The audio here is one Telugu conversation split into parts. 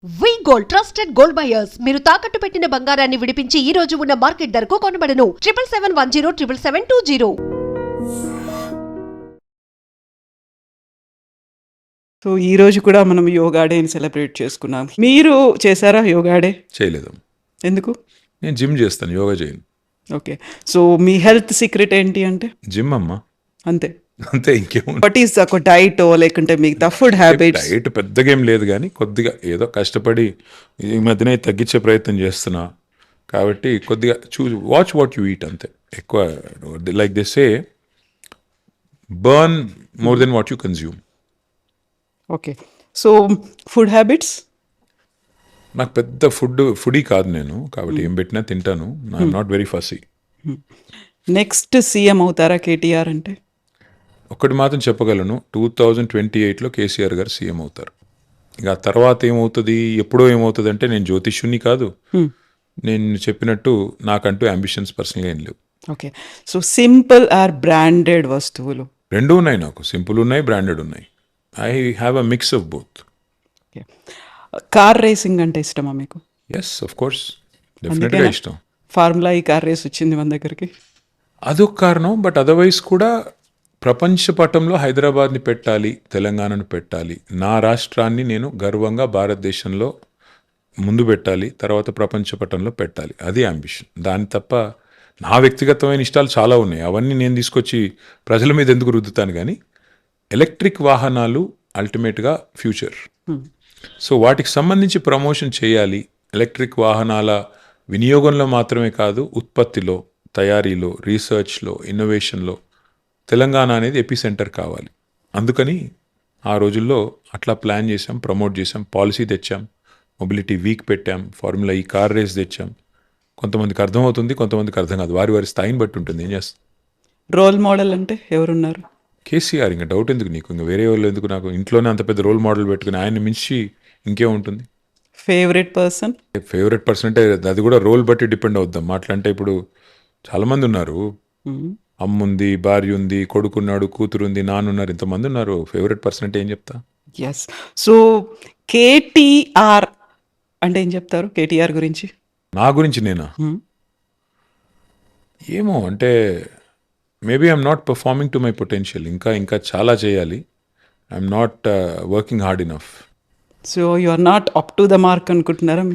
వి గోల్డ్ ట్రస్టెడ్ గోల్డ్ బయర్స్ మీరు తాకట్టు పెట్టిన బంగారాన్ని విడిపించి ఈ రోజు ఉన్న మార్కెట్ ధరకు కొనబడను 7771077720. సో ఈ రోజు కూడా మనం యోగా డేని సెలబ్రేట్ చేసుకున్నాం. మీరు చేశారా యోగా డే? చేయలేదు. ఎందుకు? నేను జిమ్ చేస్తాను, యోగా చేయను. ఓకే. సో మీ హెల్త్ సీక్రెట్ ఏంటి అంటే? జిమ్ అమ్మా, అంతే అంతే, ఇంకేమో. వాట్ ఈస్ ఒక డైట్ లేకుంటే మిగతా ఫుడ్ హ్యాబిట్స్? డైట్ పెద్దగా ఏం లేదు, కానీ కొద్దిగా ఏదో కష్టపడి ఈ మధ్యనే తగ్గించే ప్రయత్నం చేస్తున్నా. కాబట్టి కొద్దిగా వాచ్ వాట్ యు ఈట్, అంతే. ఎక్కువ like they say burn more than what you consume. Okay. So food habits? నాకు పెద్ద ఫుడీ కాదు నేను, కాబట్టి ఏం పెట్టినా తింటాను. I'm not very Fasi. Next CM అవుతారా కేటీఆర్ అంటే? ఒక్కటి మాత్రం చెప్పగలను, 2028లో కేసీఆర్ గారు సీఎం అవుతారు. ఇక ఆ తర్వాత ఏమవుతుంది, ఎప్పుడో ఏమవుతుంది అంటే, నేను జ్యోతిష్యుని కాదు. నేను చెప్పినట్టు నాకంటూ అంబిషన్స్ పర్సనల్గా ఏం లేవు. Okay. So simple are branded వస్తువులు? రెండు ఉన్నాయి నాకు, సింపుల్ ఉన్నాయి, బ్రాండెడ్ ఉన్నాయి. I have a mix of both. Okay. Car racing అంటే ఇష్టమా మీకు? ఎస్, ఆఫ్ కోర్స్, డెఫినెట్గా ఇష్టం. ఫార్ములా ఈ కార్ రేస్ వచ్చింది మన దగ్గరికి, అదొక కారణం. బట్ అదర్వైజ్ కూడా ప్రపంచ పటంలో హైదరాబాద్ని పెట్టాలి, తెలంగాణను పెట్టాలి, నా రాష్ట్రాన్ని నేను గర్వంగా భారతదేశంలో ముందు పెట్టాలి, తర్వాత ప్రపంచ పటంలో పెట్టాలి. అది అంబిషన్. దాని తప్ప నా వ్యక్తిగతమైన ఇష్టాలు చాలా ఉన్నాయి, అవన్నీ నేను తీసుకొచ్చి ప్రజల మీద ఎందుకు రుద్దుతాను. కానీ ఎలక్ట్రిక్ వాహనాలు అల్టిమేట్గా ఫ్యూచర్. సో వాటికి సంబంధించి ప్రమోషన్ చేయాలి. ఎలక్ట్రిక్ వాహనాల వినియోగంలో మాత్రమే కాదు, ఉత్పత్తిలో, తయారీలో, రీసెర్చ్లో, ఇన్నోవేషన్లో తెలంగాణ అనేది ఎపిసెంటర్ కావాలి. అందుకని ఆ రోజుల్లో అట్లా ప్లాన్ చేసాం, ప్రమోట్ చేసాం, పాలసీ తెచ్చాం, మొబిలిటీ వీక్ పెట్టాం, ఫార్ములా ఈ కార్ రేస్ తెచ్చాం. కొంతమందికి అర్థమవుతుంది, కొంతమందికి అర్థం కాదు. వారి వారి స్థాయిని బట్టి ఉంటుంది. ఏం చేస్తాం? రోల్ మోడల్ అంటే ఎవరున్నారు? కేసీఆర్. ఇంకా డౌట్ ఎందుకు నీకు? ఇంకా వేరే వాళ్ళు ఎందుకు? నాకు ఇంట్లోనే అంత పెద్ద రోల్ మోడల్ పెట్టుకుని ఆయన మించి ఇంకేముంటుంది? Favourite person? ఫేవరెట్ పర్సన్ అంటే అది కూడా రోల్ బట్టి డిపెండ్ అవుద్దాం. అట్లా అంటే ఇప్పుడు చాలామంది ఉన్నారు. అమ్ముంది, భార్య ఉంది, కొడుకున్నాడు, కూతురుంది, నాన్నున్నారు, ఇంతమంది ఉన్నారు. ఫేవరెట్ పర్సన్ అంటే ఏం చెప్తా? ఎస్. సో కేటీఆర్ అంటే ఏం చెప్తారు కేటీఆర్ గురించి? నా గురించి నేనా? ఏమో అంటే maybe I'm not performing to my potential. ఇంకా చాలా చేయాలి. I'm not working hard enough. So you are not up to the mark అనుకుంటున్నారా?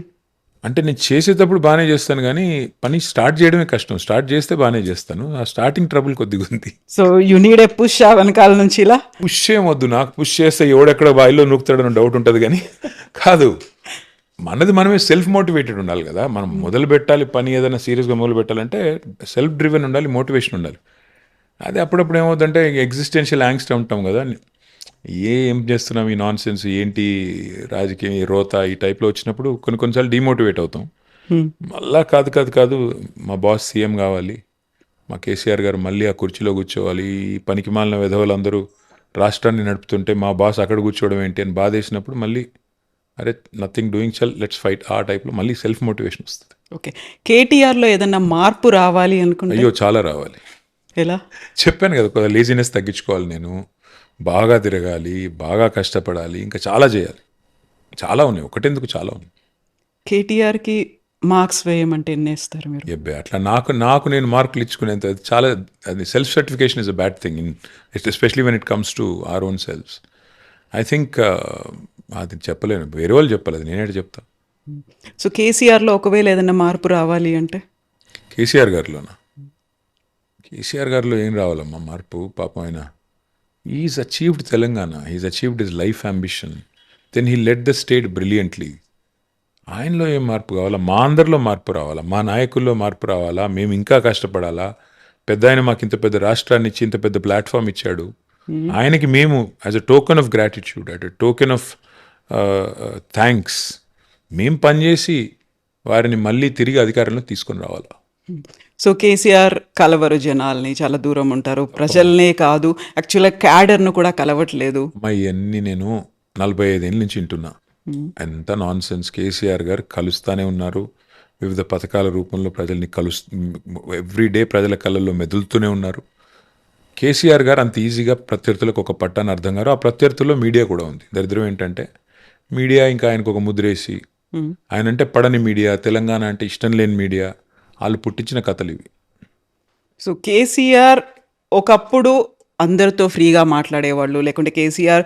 అంటే నేను చేసేటప్పుడు బాగానే చేస్తాను, కానీ పని స్టార్ట్ చేయడమే కష్టం. స్టార్ట్ చేస్తే బాగానే చేస్తాను, ఆ స్టార్టింగ్ ట్రబుల్ కొద్దిగా ఉంది. So you need a push వెనకాల నుంచి ఇలా? పుష్ ఏమొద్దు, నాకు పుష్ చేస్తే ఎవడెక్కడ బాయిలో నూకుతాడని డౌట్ ఉంటుంది. కానీ కాదు, మనది మనమే సెల్ఫ్ మోటివేటెడ్ ఉండాలి కదా. మనం మొదలు పెట్టాలి పని, ఏదైనా సీరియస్గా మొదలు పెట్టాలంటే సెల్ఫ్ డ్రివెన్ ఉండాలి, మోటివేషన్ ఉండాలి. అదే అప్పుడప్పుడు ఏమవుతుందంటే ఎగ్జిస్టెన్షియల్ యాంగ్స్ట్ ఉంటాం కదా, ఏం చేస్తున్నాం, ఈ నాన్ సెన్స్ ఏంటి, రాజకీయం, ఈ రోత, ఈ టైప్లో వచ్చినప్పుడు కొన్నిసార్లు డిమోటివేట్ అవుతాం. మళ్ళా కాదు, మా బాస్ సీఎం కావాలి, మా కేసీఆర్ గారు మళ్ళీ ఆ కుర్చీలో కూర్చోవాలి, ఈ పనికి మాలిన విధవలందరూ రాష్ట్రాన్ని నడుపుతుంటే మా బాస్ అక్కడ కూర్చోవడం ఏంటి అని బాధేసినప్పుడు మళ్ళీ అరే నథింగ్ డూయింగ్, చల్ లెట్స్ ఫైట్, ఆ టైప్లో మళ్ళీ సెల్ఫ్ మోటివేషన్ వస్తుంది. ఓకే. కేటీఆర్లో ఏదన్నా మార్పు రావాలి అనుకుంటే? అయ్యో చాలా రావాలి. ఎలా? చెప్పాను కదా, కొద్దిగా లేజినెస్ తగ్గించుకోవాలి, నేను బాగా తిరగాలి, బాగా కష్టపడాలి, ఇంకా చాలా చేయాలి. చాలా ఉన్నాయి, ఒకటెందుకు చాలా ఉన్నాయి. కేటీఆర్కి మార్క్స్ వేయమంటే ఎన్ని వేస్తారు మీరు? ఎబ్బే అట్లా నాకు నేను మార్కులు ఇచ్చుకునేంత చాలా, అది self certification is a bad thing in especially when it comes to our own selfs. I think అది చెప్పలేను, వేరే వాళ్ళు చెప్పాలి, అది నేనే చెప్తా. సో కేసీఆర్లో ఒకవేళ ఏదైనా మార్పు రావాలి అంటే? కేసీఆర్ గారిలో ఏం రావాలమ్మా మార్పు? పాపం ఆయన is achieved Telangana, is achieved his life ambition, then he led the state brilliantly. ఆయనలో ఏం మార్పు కావాలా? మా అందరిలో మార్పు రావాలా, మా నాయకుల్లో మార్పు రావాలా, మేము ఇంకా కష్టపడాలా. పెద్ద ఆయన మాకు ఇంత పెద్ద రాష్ట్రాన్ని ఇచ్చి ఇంత పెద్ద ప్లాట్ఫామ్ ఇచ్చాడు, ఆయనకి మేము as a token of gratitude, as a token of thanks మేము పనిచేసి వారిని మళ్ళీ తిరిగి అధికారంలో తీసుకొని రావాలా. సో కేసీఆర్ కలవరు జనాల్ని, చాలా దూరం ఉంటారు, ప్రజల్నే కాదు యాక్చువల్గా క్యాడర్ను కూడా కలవట్లేదు. ఇవన్నీ నేను 45 ఏళ్ళ నుంచి వింటున్నా. ఎంత నాన్ సెన్స్. కేసీఆర్ గారు కలుస్తానే ఉన్నారు, వివిధ పథకాల రూపంలో ప్రజల్ని ఎవ్రీడే ప్రజల కళ్ళల్లో మెదులుతూనే ఉన్నారు. కేసీఆర్ గారు అంత ఈజీగా ప్రత్యర్థులకు ఒక పట్టాన్ని అర్థం గారు. ఆ ప్రత్యర్థుల్లో మీడియా కూడా ఉంది. దరిద్రం ఏంటంటే మీడియా ఇంకా ఆయనకు ఒక ముద్రేసి, ఆయన అంటే పడని మీడియా, తెలంగాణ అంటే ఇష్టం లేని మీడియా, వాళ్ళు పుట్టించిన కథలు ఇవి. సో కేసీఆర్ ఒకప్పుడు అందరితో ఫ్రీగా మాట్లాడేవాళ్ళు, లేకుంటే కేసీఆర్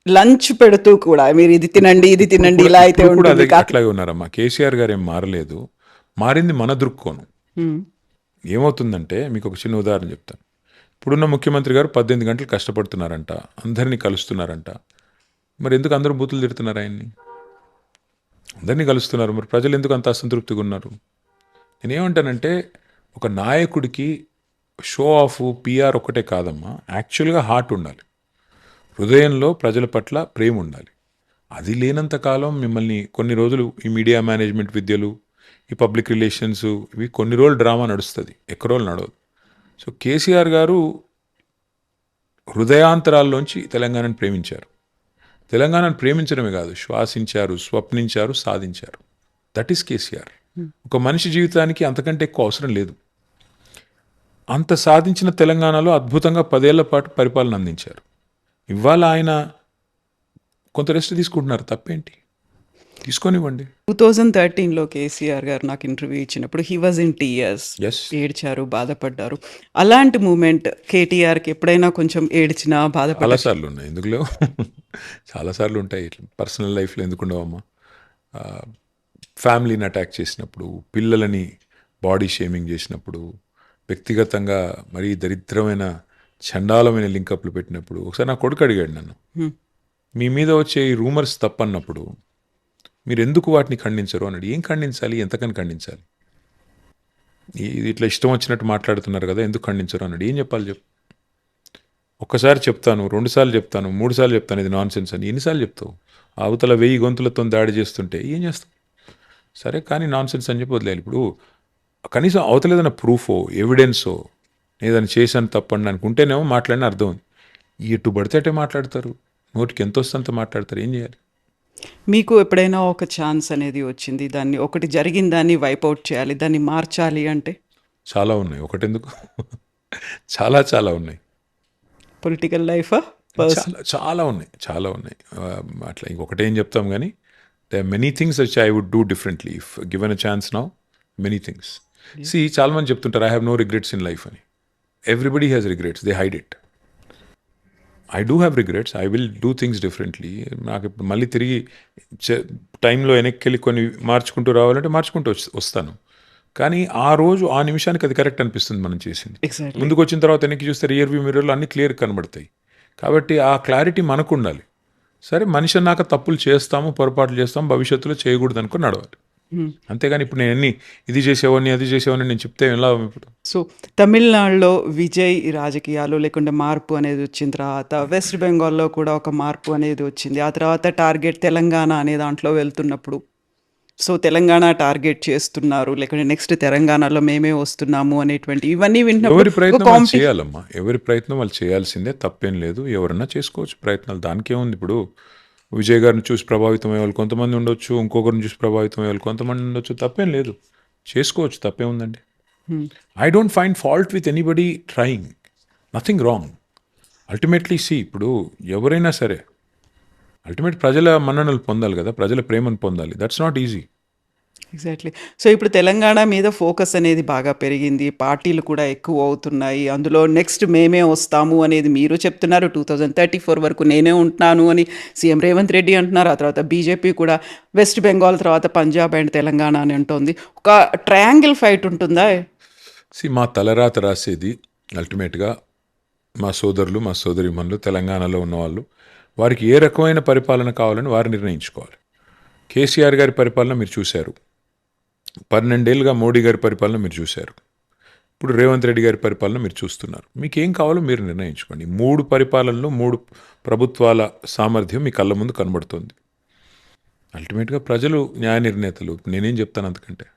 లంచ్ పెడుతూ కూడా మీరు ఇది తినండి ఇది తినండి ఇలా అయితే ఇప్పుడు కూడా ఉంటుంది. అదే అట్లాగే ఉన్నారమ్మా. కేసీఆర్ గారు ఏం మారలేదు, మారింది మన దృక్కోణం. ఏమవుతుందంటే మీకు ఒక చిన్న ఉదాహరణ చెప్తాను. ఇప్పుడున్న ముఖ్యమంత్రి గారు 18 గంటలు కష్టపడుతున్నారంట, అందరినీ కలుస్తున్నారంట. మరి ఎందుకు అందరూ బూతులు తిడుతున్నారు ఆయన్ని? అందరినీ కలుస్తున్నారు, మరి ప్రజలు ఎందుకు అంత అసంతృప్తిగా ఉన్నారు? నేనేమంటానంటే ఒక నాయకుడికి షో ఆఫ్ పిఆర్ ఒకటే కాదమ్మా, యాక్చువల్గా హార్ట్ ఉండాలి, హృదయంలో ప్రజల పట్ల ప్రేమ ఉండాలి. అది లేనంత కాలం మిమ్మల్ని కొన్ని రోజులు ఈ మీడియా మేనేజ్మెంట్ విద్యలు, ఈ పబ్లిక్ రిలేషన్స్, ఇవి కొన్ని రోజులు డ్రామా నడుస్తుంది, ఎక్కువ రోజులు నడవదు. సో కేసీఆర్ గారు హృదయాంతరాల్లోంచి తెలంగాణను ప్రేమించారు. తెలంగాణను ప్రేమించడమే కాదు, శ్వాసించారు, స్వప్నించారు, సాధించారు. That is KCR. ఒక మనిషి జీవితానికి అంతకంటే ఎక్కువ అవసరం లేదు. అంత సాధించిన తెలంగాణలో అద్భుతంగా 10 ఏళ్ల పాటు పరిపాలన అందించారు. ఇవాళ ఆయన కొంత రెస్ట్ తీసుకుంటున్నారు, తప్పేంటి? తీసుకొనివ్వండి. 2013లో కేసీఆర్ గారు నాకు ఇంటర్వ్యూ ఇచ్చినప్పుడు he was in tears, yes, ఏడ్చారు, బాధపడ్డారు. అలాంటి మూమెంట్ కేటీఆర్కి ఎప్పుడైనా కొంచెం ఏడ్చినా బాధపడ్డా? చాలాసార్లు ఉన్నాయి, ఎందుకు లేవు? చాలాసార్లు ఉంటాయి. పర్సనల్ లైఫ్లో ఎందుకు ఉండవమ్మా? ఫ్యామిలీని అటాక్ చేసినప్పుడు, పిల్లలని బాడీ షేమింగ్ చేసినప్పుడు, వ్యక్తిగతంగా మరీ దరిద్రమైన చండాలమైన లింకప్లు పెట్టినప్పుడు, ఒకసారి నా కొడుకు అడిగాడు నన్ను, మీ మీద వచ్చే ఈ రూమర్స్ తప్పన్నప్పుడు మీరు ఎందుకు వాటిని ఖండించరు అన్నాడు. ఏం ఖండించాలి, ఎంతకని ఖండించాలి? ఇది ఇట్లా ఇష్టం వచ్చినట్టు మాట్లాడుతున్నారు కదా, ఎందుకు ఖండించరు అన్నాడు. ఏం చెప్పాలి చెప్పు? ఒక్కసారి చెప్తాను, 2 సార్లు చెప్తాను, 3 సార్లు చెప్తాను ఇది నాన్ సెన్స్ అని. ఎన్నిసార్లు చెప్తావు? అవతల 1000 గొంతులతో దాడి చేస్తుంటే ఏం చేస్తావు? సరే కానీ నాన్ సెన్స్ అని చెప్పి వదిలేయాలి. ఇప్పుడు కనీసం అవతల ఏదైనా ప్రూఫో, ఎవిడెన్సో, ఏదైనా చేశాను తప్పండి ఉంటేనేమో మాట్లాడిన అర్థం ఉంది. ఎటు పడితే అటే మాట్లాడతారు, నోటికి ఎంత వస్తే అంత మాట్లాడతారు. ఏం చేయాలి? మీకు ఎప్పుడైనా ఒక ఛాన్స్ అనేది వచ్చింది, దాన్ని ఒకటి జరిగిన దాన్ని వైప్అవుట్ చేయాలి, దాన్ని మార్చాలి అంటే? చాలా ఉన్నాయి, ఒకటెందుకు చాలా చాలా ఉన్నాయి. పొలిటికల్ లైఫా? చాలా ఉన్నాయి, చాలా ఉన్నాయి. అట్లా ఇంకొకటేం చెప్తాం కానీ they are many things which I would do differently if given a chance now. Many things. See, చాలా మంది చెప్తుంటారు I have no regrets in life అని. Everybody has regrets, they hide it. I do have regrets, I will do things differently. నాకు ఇప్పుడు మళ్ళీ తిరిగి టైంలో వెనక్కి వెళ్ళి కొన్ని మార్చుకుంటూ రావాలంటే మార్చుకుంటూ వస్తాను. కానీ ఆ రోజు ఆ నిమిషానికి అది కరెక్ట్ అనిపిస్తుంది మనం చేసింది. Exactly. ముందుకు వచ్చిన తర్వాత వెనక్కి చూస్తే రియర్ వ్యూ మిర్రర్లో అన్ని క్లియర్ కనబడతాయి. కాబట్టి ఆ క్లారిటీ మనకు ఉండాలి. సరే, మనిషి అన్నాక తప్పులు చేస్తాము, పొరపాట్లు చేస్తాము, భవిష్యత్తులో చేయకూడదు అనుకుని నడవాలి. అంతేగాని ఇప్పుడు నేను ఇది చేసేవాడిని అది చేసేవాడిని నేను చెప్తే ఎలా ఇప్పుడు? సో తమిళనాడులో విజయ్ రాజకీయాలు లేకుంటే మార్పు అనేది వచ్చిన తర్వాత, వెస్ట్ బెంగాల్లో కూడా ఒక మార్పు అనేది వచ్చింది. ఆ తర్వాత టార్గెట్ తెలంగాణ అనే దాంట్లో వెళ్తున్నప్పుడు, సో తెలంగాణ టార్గెట్ చేస్తున్నారు, లేకుంటే నెక్స్ట్ తెలంగాణలో మేమే వస్తున్నాము అనేటువంటి ఇవన్నీ ఎవరి విన్నప్పుడు ప్రయత్నం వాళ్ళు చేయాలమ్మా, ఎవరి ప్రయత్నం వాళ్ళు చేయాల్సిందే, తప్పేం లేదు. ఎవరన్నా చేసుకోవచ్చు ప్రయత్నాలు, దానికేముంది. ఇప్పుడు విజయ్ గారిని చూసి ప్రభావితం అయ్యే వాళ్ళు కొంతమంది ఉండొచ్చు, ఇంకొకరిని చూసి ప్రభావితం అయ్యే వాళ్ళు కొంతమంది ఉండొచ్చు, తప్పేం లేదు, చేసుకోవచ్చు, తప్పేముందండి. I don't find fault with anybody trying, nothing wrong. Ultimately ఇప్పుడు ఎవరైనా సరే అల్టిమేట్ ప్రజల మన్ననలు పొందాలి కదా, ప్రజల ప్రేమను పొందాలి. That's not easy. Exactly. So ఇప్పుడు తెలంగాణ మీద ఫోకస్ అనేది బాగా పెరిగింది, పార్టీలు కూడా ఎక్కువ అవుతున్నాయి, అందులో నెక్స్ట్ మేమే వస్తాము అనేది మీరు చెప్తున్నారు. 2034 వరకు నేనే ఉంటున్నాను అని సీఎం రేవంత్ రెడ్డి అంటున్నారు. ఆ తర్వాత బీజేపీ కూడా వెస్ట్ బెంగాల్ తర్వాత పంజాబ్ అండ్ తెలంగాణ అని అంటోంది. ఒక ట్రయాంగిల్ ఫైట్ ఉంటుందా? మా తలరాత రాసేది అల్టిమేట్గా మా సోదరులు, మా సోదరిమణులు, తెలంగాణలో ఉన్నవాళ్ళు, వారికి ఏ రకమైన పరిపాలన కావాలని వారు నిర్ణయించుకోవాలి. కేసీఆర్ గారి పరిపాలన మీరు చూశారు, 12 ఏళ్ళుగా మోడీ గారి పరిపాలన మీరు చూశారు, ఇప్పుడు రేవంత్ రెడ్డి గారి పరిపాలన మీరు చూస్తున్నారు. మీకు ఏం కావాలో మీరు నిర్ణయించుకోండి. 3 పరిపాలనలు, 3 ప్రభుత్వాల సామర్థ్యం మీ కళ్ళ ముందు కనబడుతుంది. అల్టిమేట్గా ప్రజలు న్యాయ నిర్ణేతలు, నేనేం చెప్తాను అంతకంటే.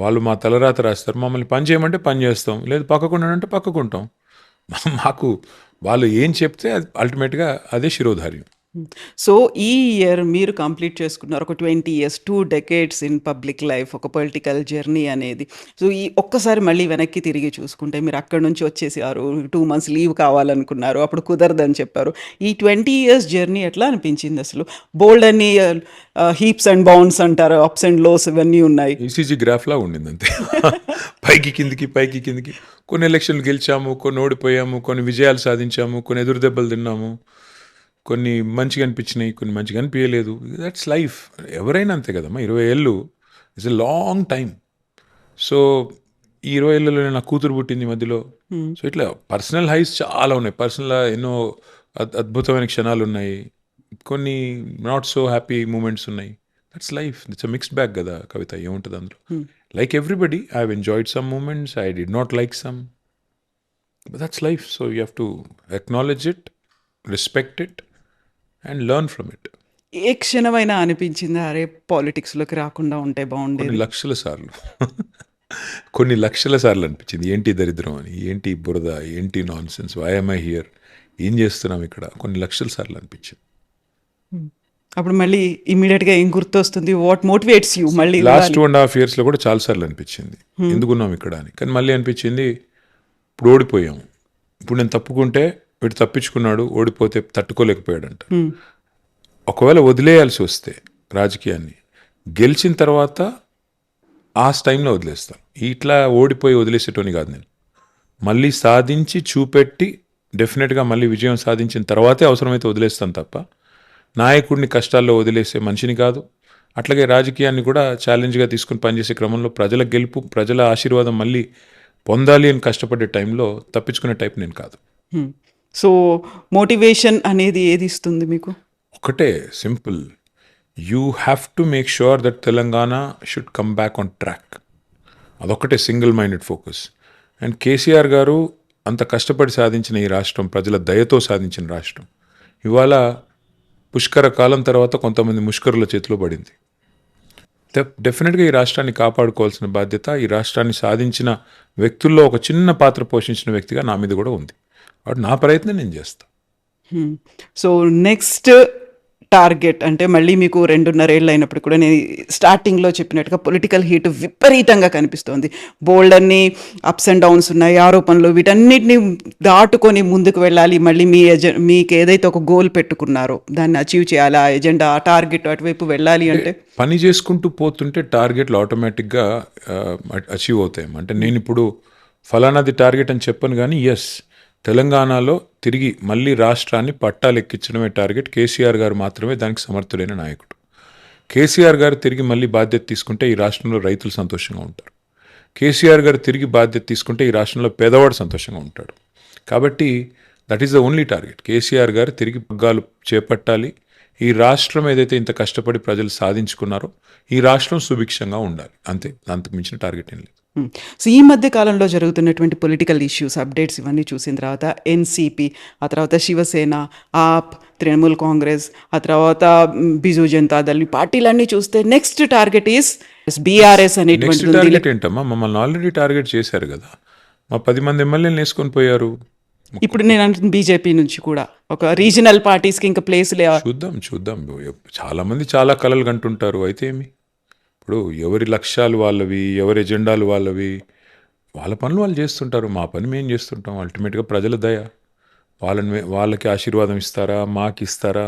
వాళ్ళు మా తలరాత రాస్తారు, మమ్మల్ని పని చేయమంటే పని చేస్తాం, లేదు పక్కకుండానంటే పక్కకుంటాం. మాకు వాళ్ళు ఏం చెప్తే అది అల్టిమేట్గా అదే శిరోధార్యం. సో, ఈ ఇయర్ మీరు కంప్లీట్ చేసుకున్నారు. ఒక 20 years, 2 decades in public life, ఒక పొలిటికల్ జర్నీ అనేది. సో, ఈ ఒక్కసారి మళ్ళీ వెనక్కి తిరిగి చూసుకుంటే మీరు అక్కడి నుంచి వచ్చేసారు. 2 మంత్స్ లీవ్ కావాలనుకున్నారు. అప్పుడు కుదరదని చెప్పారు. ఈ 20 ఇయర్స్ జర్నీ ఎట్లా అనిపించింది అసలు? బోలెడన్ని హీప్స్ అండ్ బౌండ్స్ అంటారు. అప్స్ అండ్ లోస్ ఇవన్నీ ఉన్నాయి. ఈసీజీ గ్రాఫ్లా ఉండింది అంతే. పైకి కిందికి పైకి కిందికి. కొన్ని ఎలక్షన్లు గెలిచాము, కొన్ని ఓడిపోయాము, కొన్ని విజయాలు సాధించాము, కొన్ని ఎదురు దెబ్బలు తిన్నాము, కొన్ని మంచిగా అనిపించినాయి, కొన్ని మంచిగా అనిపించలేదు. That's life. ఎవరైనా అంతే కదమ్మా. 20 ఏళ్ళు it's a long time. So ఈ 20 ఏళ్ళలో నా కూతురు పుట్టింది మధ్యలో. సో ఇట్లా పర్సనల్ హైస్ చాలా ఉన్నాయి. పర్సనల్ ఎన్నో అద్భుతమైన క్షణాలు ఉన్నాయి, కొన్ని నాట్ సో హ్యాపీ మూమెంట్స్ ఉన్నాయి. That's life. It's a mixed bag కదా కవిత. ఏముంటుంది అందులో? Like everybody I have enjoyed some moments, I did not like some, but that's life. So you have to acknowledge it, respect it and learn from it. ఏ క్షణమైనా అనిపించిందా అరే పాలిటిక్స్‌లోకి రాకుండా ఉంటే కొన్ని బావుండేది? లక్షల సార్లు కొన్ని లక్షల సార్లు అనిపించింది. ఏంటి దరిద్రం అని, ఏంటి బురద, ఏంటి nonsense, why am I here, ఏం చేస్తున్నాం ఇక్కడ, కొన్ని లక్షల సార్లు అనిపించింది. అప్పుడు మళ్ళీ ఇమ్మీడియేట్‌గా ఏం గుర్తొస్తుంది? వాట్ మోటివేట్స్ యూ మళ్ళీ లాస్ట్ 2.5 ఇయర్స్లో కూడా చాలాసార్లు అనిపించింది ఎందుకున్నాం ఇక్కడ అని. కానీ మళ్ళీ అనిపించింది ఇప్పుడు ఓడిపోయాము, ఇప్పుడు నేను తప్పుకుంటే వీడు తప్పించుకున్నాడు, ఓడిపోతే తట్టుకోలేకపోయాడంట. ఒకవేళ వదిలేయాల్సి వస్తే రాజకీయాన్ని, గెలిచిన తర్వాత ఆ టైంలో వదిలేస్తాను. ఇట్లా ఓడిపోయి వదిలేసేటోని కాదు నేను. మళ్ళీ సాధించి చూపెట్టి డెఫినెట్గా మళ్ళీ విజయం సాధించిన తర్వాతే అవసరమైతే వదిలేస్తాను తప్ప నాయకుడిని కష్టాల్లో వదిలేసే మనిషిని కాదు. అట్లాగే రాజకీయాన్ని కూడా ఛాలెంజ్గా తీసుకుని పనిచేసే క్రమంలో ప్రజల గెలుపు, ప్రజల ఆశీర్వాదం మళ్ళీ పొందాలి అని కష్టపడే టైంలో తప్పించుకునే టైప్ నేను కాదు. సో మోటివేషన్ అనేది ఏది ఇస్తుంది మీకు? ఒకటే simple, you have to make sure that Telangana should come back on track. అదొక్కటే single minded focus. And KCR garu అంత కష్టపడి సాధించిన ఈ రాష్ట్రం, ప్రజల దయతో సాధించిన రాష్ట్రం, ఇవాళ పుష్కర కాలం తర్వాత కొంతమంది ముష్కరుల చేతిలో పడింది. డెఫినెట్గా ఈ రాష్ట్రాన్ని కాపాడుకోవాల్సిన బాధ్యత ఈ రాష్ట్రాన్ని సాధించిన వ్యక్తుల్లో ఒక చిన్న పాత్ర పోషించిన వ్యక్తిగా నా మీద కూడా ఉంది. కాబట్టి నా ప్రయత్నం నేను చేస్తాను. సో నెక్స్ట్ టార్గెట్ అంటే మళ్ళీ మీకు 2.5 ఏళ్ళు అయినప్పుడు కూడా నేను స్టార్టింగ్లో చెప్పినట్టుగా పొలిటికల్ హీట్ విపరీతంగా కనిపిస్తోంది. బోల్డ్ అన్ని అప్స్ అండ్ డౌన్స్ ఉన్నాయి, ఆరోపణలు, వీటన్నిటిని దాటుకొని ముందుకు వెళ్ళాలి. మళ్ళీ మీకు ఏదైతే ఒక గోల్ పెట్టుకున్నారో దాన్ని అచీవ్ చేయాలి, ఆ ఎజెండా, ఆ టార్గెట్ అటువైపు వెళ్ళాలి అంటే పని చేసుకుంటూ పోతుంటే టార్గెట్లు ఆటోమేటిక్గా అచీవ్ అవుతాయి. అంటే నేను ఇప్పుడు ఫలానాది టార్గెట్ అని చెప్పను, కానీ ఎస్, తెలంగాణలో తిరిగి మళ్ళీ రాష్ట్రాన్ని పట్టాలెక్కించడమే టార్గెట్. కేసీఆర్ గారు మాత్రమే దానికి సమర్థుడైన నాయకుడు. కేసీఆర్ గారు తిరిగి మళ్ళీ బాధ్యత తీసుకుంటే ఈ రాష్ట్రంలో రైతులు సంతోషంగా ఉంటారు. కేసీఆర్ గారు తిరిగి బాధ్యత తీసుకుంటే ఈ రాష్ట్రంలో పేదవాడు సంతోషంగా ఉంటాడు. కాబట్టి that is the only target. KCR గారు తిరిగి పగ్గాలు చేపట్టాలి. ఈ రాష్ట్రం ఏదైతే ఇంత కష్టపడి ప్రజలు సాధించుకున్నారో ఈ రాష్ట్రం సుభిక్షంగా ఉండాలి. అంతే, అంతకు మించిన టార్గెట్ ఏం లేదు. సో ఈ మధ్య కాలంలో జరుగుతున్నటువంటి పొలిటికల్ ఇష్యూస్, అప్డేట్స్ ఇవన్నీ చూసిన తర్వాత ఎన్సీపీ, ఆ తర్వాత శివసేన, ఆప్, తృణమూల్ కాంగ్రెస్, ఆ తర్వాత బిజు జనతాదళ్, పార్టీలన్నీ చూస్తే next target is BRS next అనేటువంటి టార్గెట్ ఏంటమ్మా? మమ్మల్ని ఆల్రెడీ టార్గెట్ చేశారు కదా. మా 10 మంది ఎమ్మెల్యేలు వేసుకొని పోయారు. ఇప్పుడు నేను అంటున్న బీజేపీ నుంచి కూడా ఒక రీజనల్ పార్టీస్కి ఇంకా ప్లేస్ లే. చూద్దాం. చాలామంది చాలా కలలు కంటుంటారు. అయితే ఏమి, ఇప్పుడు ఎవరి లక్ష్యాలు వాళ్ళవి, ఎవరి ఎజెండాలు వాళ్ళవి, వాళ్ళ పనులు వాళ్ళు చేస్తుంటారు. మా పని మేము చేస్తుంటాం. అల్టిమేట్గా ప్రజల దయ, వాళ్ళకి ఆశీర్వాదం ఇస్తారా, మాకు ఇస్తారా,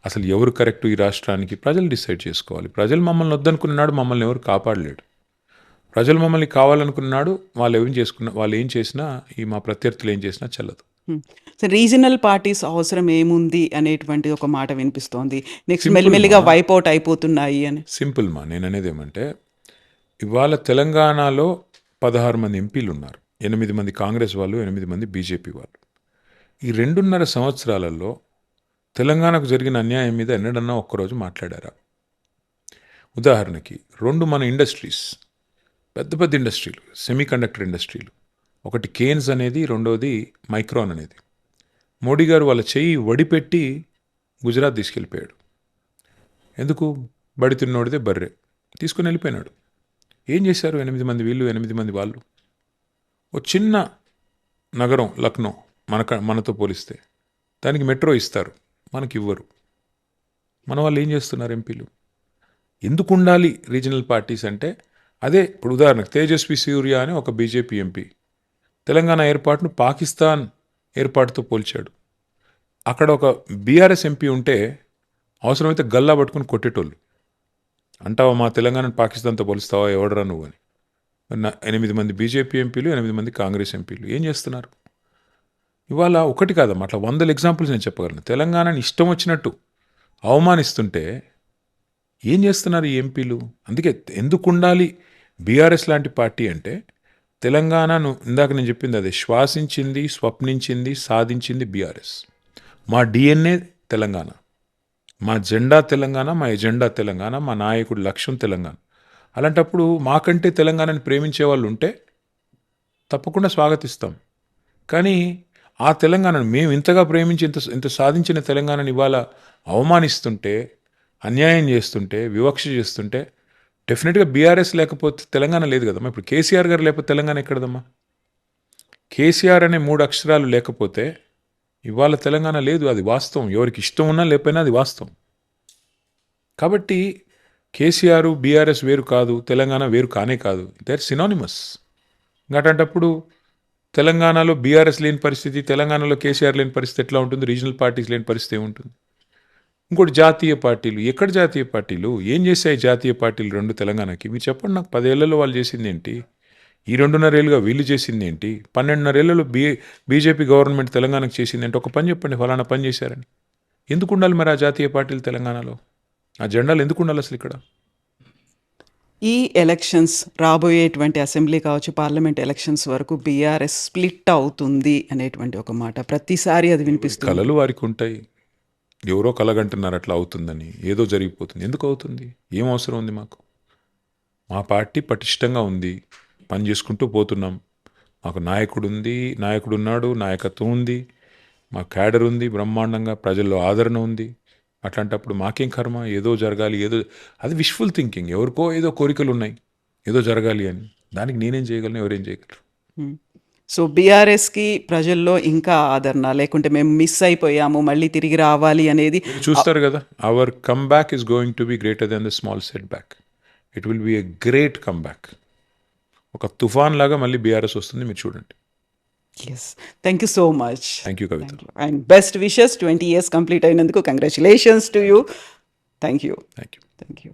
అసలు ఎవరు కరెక్ట్ ఈ రాష్ట్రానికి ప్రజలు డిసైడ్ చేసుకోవాలి. ప్రజలు మమ్మల్ని వద్దనుకున్నాడు, మమ్మల్ని ఎవరు కాపాడలేడు. ప్రజలు మమ్మల్ని కావాలనుకున్నాడు, వాళ్ళు ఏం చేసినా, ఈ మా ప్రత్యర్థులు ఏం చేసినా చెల్లదు. సో రీజనల్ పార్టీస్ అవసరం ఏముంది అనేటువంటి ఒక మాట వినిపిస్తోంది. నెక్స్ట్ మెల్లిమెల్లిగా వైపౌట్ అయిపోతున్నాయి అని. సింపుల్ మా, నేను అనేది ఏమంటే, ఇవాళ తెలంగాణలో 16 మంది ఎంపీలు ఉన్నారు. 8 మంది కాంగ్రెస్ వాళ్ళు, 8 మంది బీజేపీ వాళ్ళు. ఈ 2.5 సంవత్సరాలలో తెలంగాణకు జరిగిన అన్యాయం మీద ఎన్నడన్నా ఒక్కరోజు మాట్లాడారా? ఉదాహరణకి 2 మన ఇండస్ట్రీస్, పెద్ద ఇండస్ట్రీలు, సెమీ కండక్టర్ ఇండస్ట్రీలు, ఒకటి కేన్స్ అనేది, రెండోది మైక్రాన్ అనేది. మోడీ గారు వాళ్ళ చెయ్యి వడిపెట్టి గుజరాత్ తీసుకెళ్ళిపోయాడు. ఎందుకు? బడి తిన్నోడితే బర్రె తీసుకుని వెళ్ళిపోయినాడు. ఏం చేశారు 8 మంది వీళ్ళు, 8 మంది వాళ్ళు? ఓ చిన్న నగరం లక్నో మనతో పోలిస్తే దానికి మెట్రో ఇస్తారు, మనకి ఇవ్వరు. మన వాళ్ళు ఏం చేస్తున్నారు ఎంపీలు? ఎందుకు ఉండాలి రీజనల్ పార్టీస్ అంటే అదే. ఇప్పుడు ఉదాహరణకు తేజస్వి సూర్య అని ఒక బీజేపీ ఎంపీ తెలంగాణ ఏర్పాటును పాకిస్తాన్ ఏర్పాటుతో పోల్చాడు. అక్కడ ఒక బీఆర్ఎస్ ఎంపీ ఉంటే అవసరమైతే గల్లా పట్టుకుని కొట్టేటోళ్ళు. అంటావా మా తెలంగాణను పాకిస్తాన్తో పోలుస్తావా, ఎవడరా నువ్వు అని. 8 మంది బీజేపీ ఎంపీలు, 8 మంది కాంగ్రెస్ ఎంపీలు ఏం చేస్తున్నారు? ఇవాళ ఒకటి కాదమ్మా, అట్లా 100 ఎగ్జాంపుల్స్ నేను చెప్పగలను. తెలంగాణని ఇష్టం వచ్చినట్టు అవమానిస్తుంటే ఏం చేస్తున్నారు ఈ ఎంపీలు? అందుకే ఎందుకు ఉండాలి బీఆర్ఎస్ లాంటి పార్టీ అంటే, తెలంగాణను ఇందాక నేను చెప్పింది అదే, శ్వాసించింది, స్వప్నించింది, సాధించింది బీఆర్ఎస్. మా డిఎన్ఏ తెలంగాణ, మా జెండా తెలంగాణ, మా ఎజెండా తెలంగాణ, మా నాయకుడి లక్ష్యం తెలంగాణ. అలాంటప్పుడు మాకంటే తెలంగాణని ప్రేమించే వాళ్ళు ఉంటే తప్పకుండా స్వాగతిస్తాం. కానీ ఆ తెలంగాణను మేము ఇంతగా ప్రేమించి ఇంత సాధించిన తెలంగాణని ఇవాళ అవమానిస్తుంటే, అన్యాయం చేస్తుంటే, వివక్ష చేస్తుంటే డెఫినెట్గా బీఆర్ఎస్ లేకపోతే తెలంగాణ లేదు కదమ్మా. ఇప్పుడు కేసీఆర్ గారు లేకపోతే తెలంగాణ ఎక్కడదమ్మా? కేసీఆర్ అనే 3 అక్షరాలు లేకపోతే ఇవాళ తెలంగాణ లేదు. అది వాస్తవం. ఎవరికి ఇష్టం ఉన్నా లేకపోయినా అది వాస్తవం. కాబట్టి కేసీఆర్ బీఆర్ఎస్ వేరు కాదు, తెలంగాణ వేరు కానే కాదు. They are synonymous. అట్లాంటప్పుడు తెలంగాణలో బీఆర్ఎస్ లేని పరిస్థితి, తెలంగాణలో కేసీఆర్ లేని పరిస్థితి ఎట్లా ఉంటుంది? రీజనల్ పార్టీస్ లేని పరిస్థితి ఏముంటుంది? ఇంకోటి జాతీయ పార్టీలు. ఎక్కడ జాతీయ పార్టీలు? ఏం చేశాయి జాతీయ పార్టీలు 2 తెలంగాణకి? మీరు చెప్పండి నాకు. 10 ఏళ్లలో వాళ్ళు చేసింది ఏంటి? ఈ 2.5 ఏళ్ళుగా వీళ్ళు చేసింది ఏంటి? 12.5 ఏళ్లలో బీజేపీ గవర్నమెంట్ తెలంగాణకు చేసింది ఏంటి? ఒక పని చెప్పండి, ఫలానా పని చేశారని. ఎందుకు ఉండాలి మరి ఆ జాతీయ పార్టీలు తెలంగాణలో? ఆ జెండాలు ఎందుకు ఉండాలి అసలు ఇక్కడ? ఈ ఎలక్షన్స్, రాబోయేటువంటి అసెంబ్లీ కావచ్చు, పార్లమెంట్ ఎలక్షన్స్ వరకు బీఆర్ఎస్ స్ప్లిట్ అవుతుంది అనేటువంటి ఒక మాట ప్రతిసారి అది వినిపిస్తుంది. కలలు వారికి ఉంటాయి. ఎవరో కలగంటున్నారు అట్లా అవుతుందని. ఏదో జరిగిపోతుంది. ఎందుకు అవుతుంది? ఏం అవసరం ఉంది మాకు? మా పార్టీ పటిష్టంగా ఉంది, పని చేసుకుంటూ పోతున్నాం. మాకు నాయకుడు ఉన్నాడు, నాయకత్వం ఉంది, మా క్యాడర్ ఉంది, బ్రహ్మాండంగా ప్రజల్లో ఆదరణ ఉంది. అట్లాంటప్పుడు మాకేం కర్మ? ఏదో జరగాలి, అది విష్ఫుల్ థింకింగ్. ఎవరికో ఏదో కోరికలు ఉన్నాయి, ఏదో జరగాలి అని. దానికి నేనేం చేయగలను, ఎవరేం చేయగలరు? సో బీఆర్ఎస్కి ప్రజల్లో ఇంకా ఆదరణ, లేకుంటే మేము మిస్ అయిపోయాము, మళ్ళీ తిరిగి రావాలి అనేది చూస్తారు కదా. Our comeback is going to be greater than the small setback. It will be a great comeback. ఒక తుఫాన్ లాగా మళ్ళీ బీఆర్ఎస్ వస్తుంది, మీరు చూడండి. Yes, thank you so much. Thank you Kavitha. And best wishes. 20 years complete అయినందుకు congratulations to you. Thank you. Thank you. Thank you.